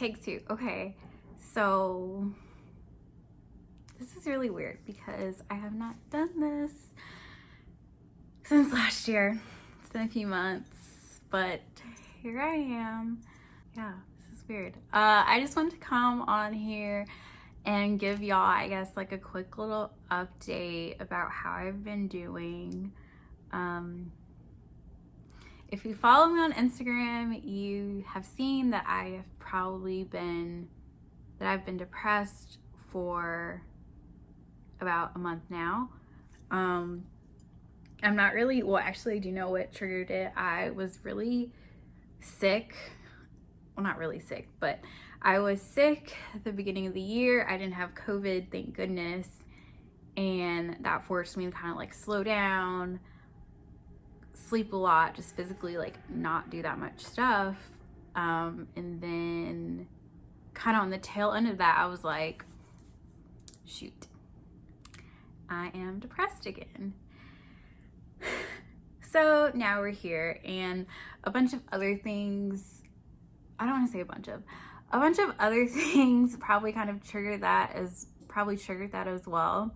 Take two. Okay, so this is really weird because I have not done this since last year. It's been a few months, but here I am. Yeah, this is weird. I just wanted to come on here and give y'all, I guess, like a quick little update about how I've been doing. If you follow me on Instagram, you have seen that I've been depressed for about a month now. I'm not really, well, actually, I do know what triggered it. I was really sick. Well, not really sick, but I was sick at the beginning of the year. I didn't have COVID, thank goodness. And that forced me to kind of like slow down, sleep a lot, just physically like not do that much stuff. And then kind of on the tail end of that, I was like, shoot, I am depressed again. So now we're here, and a bunch of other things, I don't want to say a bunch of other things probably triggered that as well.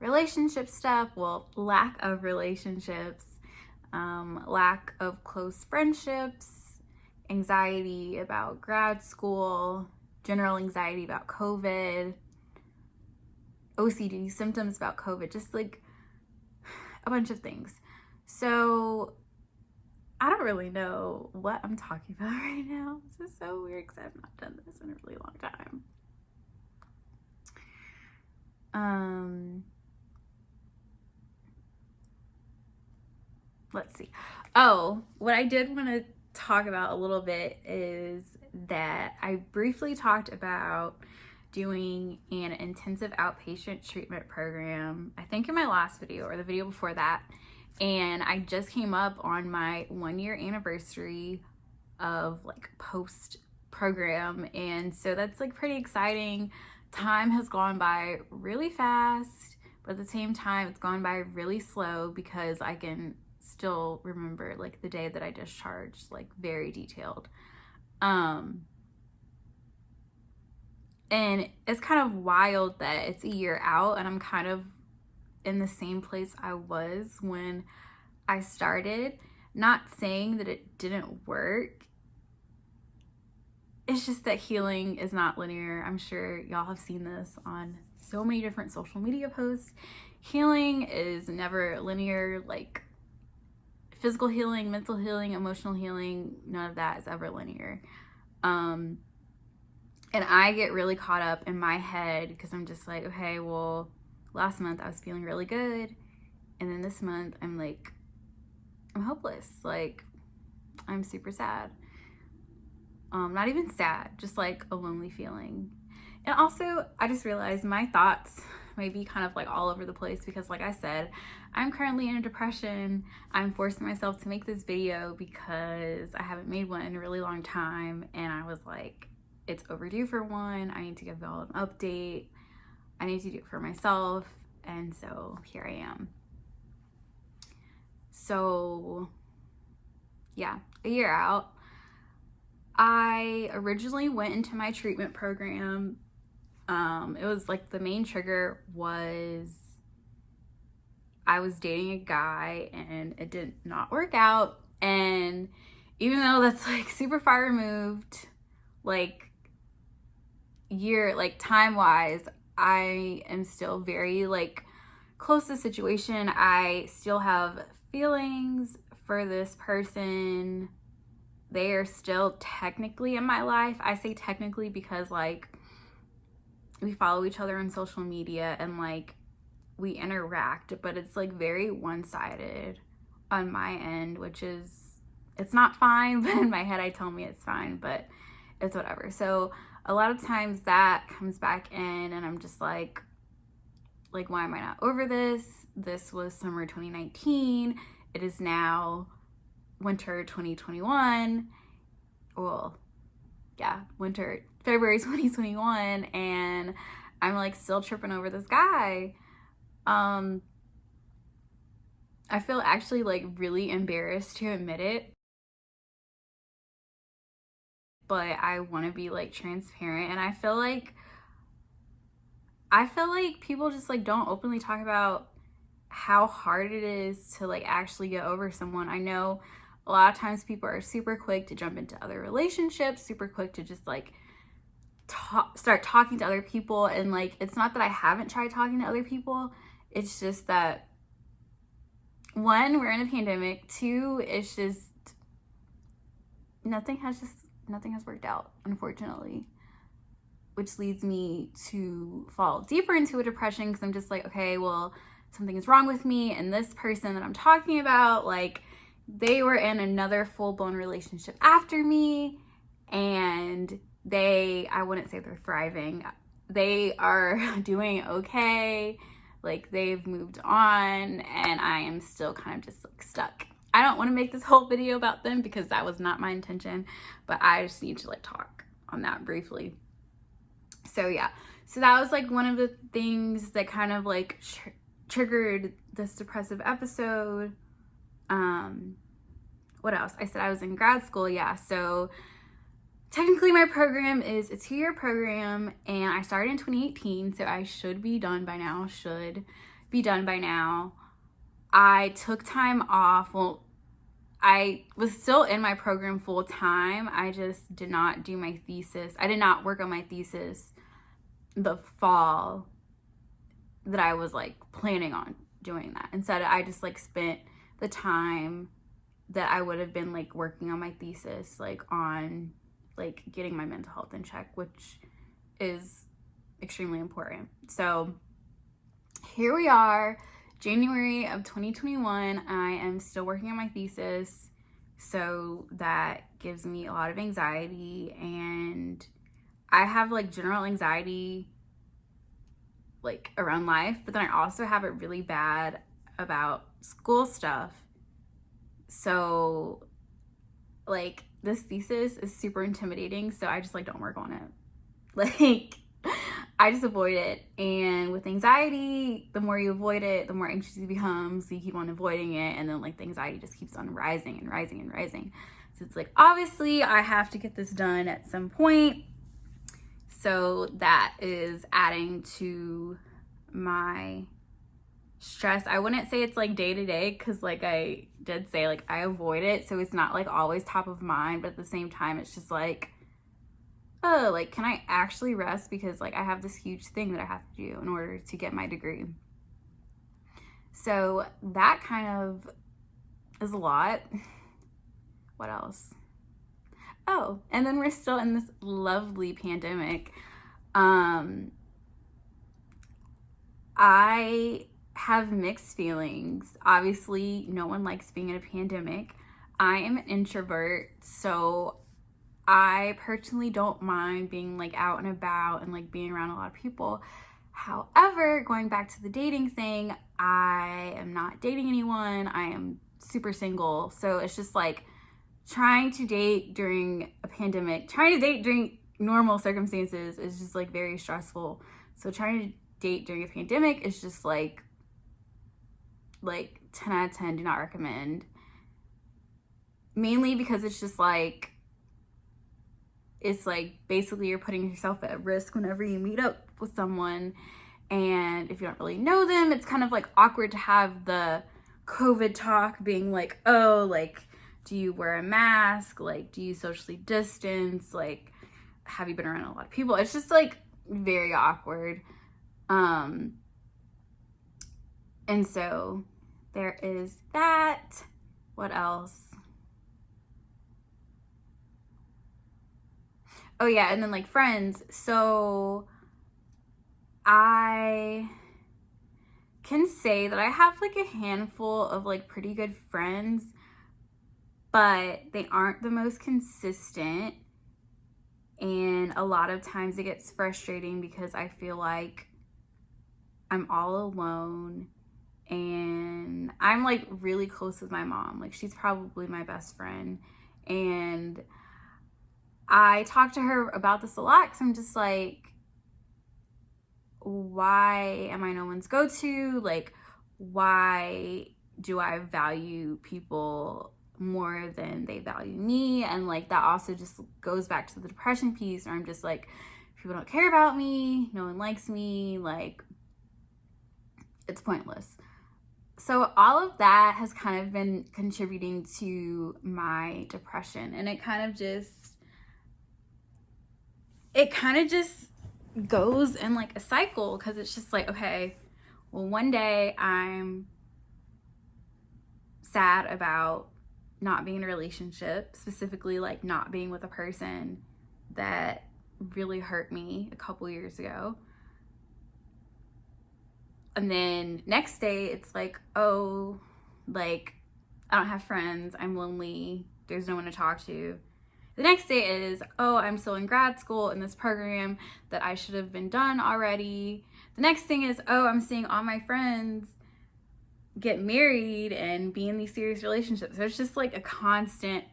Relationship stuff, well, lack of relationships, lack of close friendships, anxiety about grad school, general anxiety about COVID, OCD symptoms about COVID, just like a bunch of things. So I don't really know what I'm talking about right now. This is so weird because I've not done this in a really long time. Let's see. Oh, what I did want to talk about a little bit is that I briefly talked about doing an intensive outpatient treatment program, I think in my last video or the video before that. And I just came up on my 1-year anniversary of like post program. And so that's like pretty exciting. Time has gone by really fast, but at the same time, it's gone by really slow because I can still remember like the day that I discharged, like very detailed. And it's kind of wild that it's a year out and I'm kind of in the same place I was when I started. Not saying that it didn't work. It's just that healing is not linear. I'm sure y'all have seen this on so many different social media posts. Healing is never linear. Like physical healing, mental healing, emotional healing, none of that is ever linear. And I get really caught up in my head because I'm just like, okay, well, last month I was feeling really good. And then this month I'm like, I'm hopeless. Like, I'm super sad. Not even sad, just like a lonely feeling. And also, I just realized my thoughts may be kind of like all over the place because like I said, I'm currently in a depression. I'm forcing myself to make this video because I haven't made one in a really long time. And I was like, it's overdue for one. I need to give y'all an update. I need to do it for myself. And so here I am. So yeah, a year out. I originally went into my treatment program. It was like the main trigger was I was dating a guy and it did not work out. And even though that's like super far removed, like time wise, I am still very like close to the situation. I still have feelings for this person. They are still technically in my life. I say technically because like we follow each other on social media and like we interact, but it's like very one-sided on my end, which is, it's not fine, but in my head I tell me it's fine, but it's whatever. So a lot of times that comes back in and I'm just like why am I not over this? This was summer 2019. It is now winter 2021. Well, yeah, February 2021, and I'm like still tripping over this guy. I feel actually like really embarrassed to admit it. but I want to be like transparent. And I feel like people just like don't openly talk about how hard it is to like actually get over someone. I know a lot of times people are super quick to jump into other relationships, super quick to just like start talking to other people. And like, it's not that I haven't tried talking to other people. It's just that, one, we're in a pandemic. Two, it's just nothing has worked out, unfortunately, which leads me to fall deeper into a depression, because I'm just like, okay, well, something is wrong with me. And this person that I'm talking about, like, they were in another full-blown relationship after me, and I wouldn't say they're thriving. They are doing okay. Like, they've moved on, and I am still kind of just like stuck. I don't want to make this whole video about them because that was not my intention, but I just need to like talk on that briefly. So yeah, so that was like one of the things that kind of like triggered this depressive episode. What else? I said I was in grad school. Yeah, so technically my program is a 2-year program, and I started in 2018, so I should be done by now. I took time off. Well, I was still in my program full time. I just did not do my thesis. I did not work on my thesis the fall that I was like planning on doing that. Instead, I just like spent the time that I would have been like working on my thesis, like on like getting my mental health in check, which is extremely important. So here we are, January of 2021. I am still working on my thesis, so that gives me a lot of anxiety, and I have like general anxiety like around life, but then I also have it really bad about school stuff. So like this thesis is super intimidating, so I just like don't work on it. Like I just avoid it. And with anxiety, the more you avoid it, the more anxious you become, so you keep on avoiding it, and then like the anxiety just keeps on rising and rising and rising. So it's like, obviously I have to get this done at some point. So that is adding to my stress. I wouldn't say it's like day to day, because like I did say, like I avoid it, so it's not like always top of mind, but at the same time it's just like, oh, like can I actually rest, because like I have this huge thing that I have to do in order to get my degree. So that kind of is a lot. What else? Oh, and then we're still in this lovely pandemic. I have mixed feelings. Obviously, no one likes being in a pandemic. I am an introvert, so I personally don't mind being like out and about and like being around a lot of people. However, going back to the dating thing, I am not dating anyone. I am super single. So it's just like trying to date during a pandemic, trying to date during normal circumstances is just like very stressful. So trying to date during a pandemic is just like 10 out of 10, do not recommend. Mainly because it's just like, it's like basically you're putting yourself at risk whenever you meet up with someone. And if you don't really know them, it's kind of like awkward to have the COVID talk being like, oh, like, do you wear a mask? Like, do you socially distance? Like, have you been around a lot of people? It's just like very awkward. And so there is that. What else? Oh yeah, and then like friends. So I can say that I have like a handful of like pretty good friends, but they aren't the most consistent. And a lot of times it gets frustrating because I feel like I'm all alone, and I'm like really close with my mom. Like she's probably my best friend, and I talk to her about this a lot because I'm just like, why am I no one's go-to? Like, why do I value people more than they value me. And like that also just goes back to the depression piece, where I'm just like, people don't care about me, no one likes me, like it's pointless. So all of that has kind of been contributing to my depression, and it kind of just goes in like a cycle, because it's just like, okay, well, one day I'm sad about not being in a relationship, specifically like not being with a person that really hurt me a couple years ago. And then next day it's like, oh, like I don't have friends, I'm lonely, there's no one to talk to. The next day is, oh, I'm still in grad school in this program that I should have been done already. The next thing is, oh, I'm seeing all my friends get married and be in these serious relationships. So it's just like a constant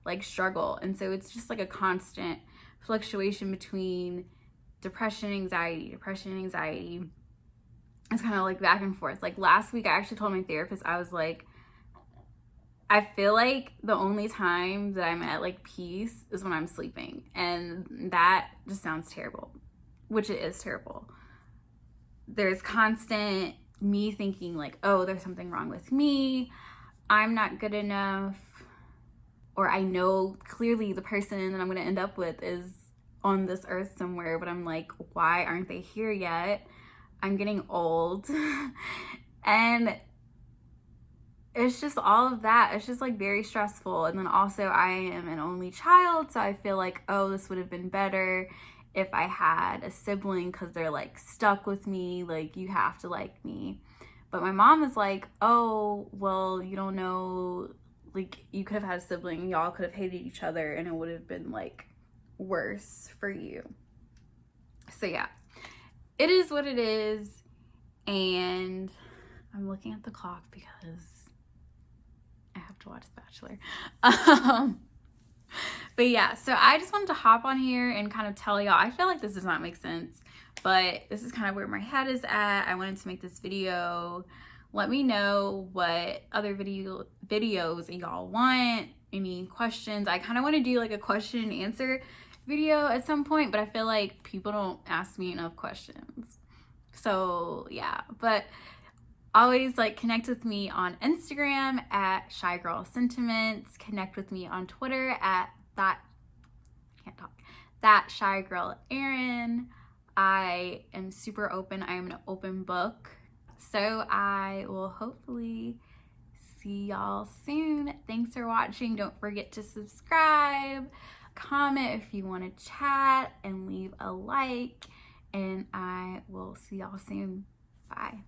like struggle. And so it's just like a constant fluctuation between depression, anxiety. It's kind of like back and forth. Like last week, I actually told my therapist, I was like, I feel like the only time that I'm at like peace is when I'm sleeping. And that just sounds terrible, which it is terrible. There's constant me thinking like, oh, there's something wrong with me, I'm not good enough, or I know clearly the person that I'm going to end up with is on this earth somewhere, but I'm like, why aren't they here yet? I'm getting old. And it's just all of that. It's just like very stressful. And then also I am an only child, so I feel like, oh, this would have been better if I had a sibling, because they're like stuck with me, like you have to like me. But my mom is like, oh, well, you don't know, like you could have had a sibling, y'all could have hated each other and it would have been like worse for you. So yeah, it is what it is. And I'm looking at the clock because I have to watch The Bachelor. But yeah, so I just wanted to hop on here and kind of tell y'all, I feel like this does not make sense, but this is kind of where my head is at. I wanted to make this video. Let me know what other videos y'all want, any questions. I kind of want to do like a question and answer video at some point, but I feel like people don't ask me enough questions. So yeah, but always like connect with me on Instagram at ShyGirlSentiments. Connect with me on Twitter at that Shy Girl Erin. I am super open. I am an open book. So I will hopefully see y'all soon. Thanks for watching. Don't forget to subscribe, comment if you want to chat, and leave a like. And I will see y'all soon. Bye.